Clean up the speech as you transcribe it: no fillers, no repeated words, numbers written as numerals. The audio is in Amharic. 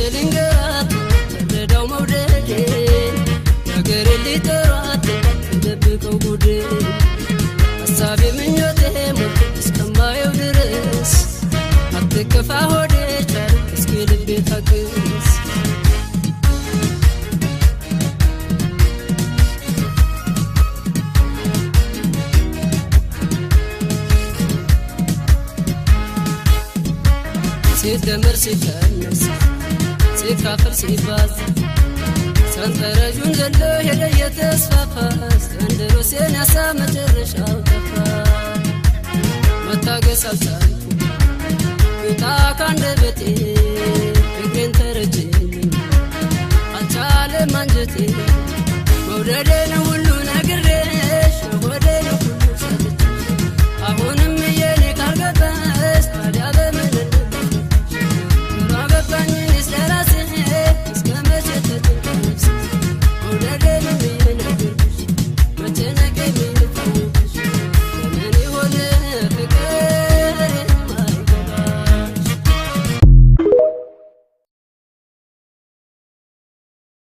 ልንገራት ተረዳው መውደዴ ነገር ሊጠራት ደብቀው ጉዴ ሐሳቤ ምኞቴ ሞት እስከማየው ድረስ አትከፋ ሆዴ ቻል እስኪ ልቤ ታግስ ሲደመር ሲቀነስ ሲካፈል ሲባዛ ሰንጠረዡን ዘሎ ሄደ የተስፋፋ እስከንድሮሴን ያሳ መጨረሻው ጠፋ መታገስ አልቻልኩም ይውጣ ካንደበቴ ፍቅሬን ተረጅልኝ አልቻለም አንጀቴ መውደዴ ነው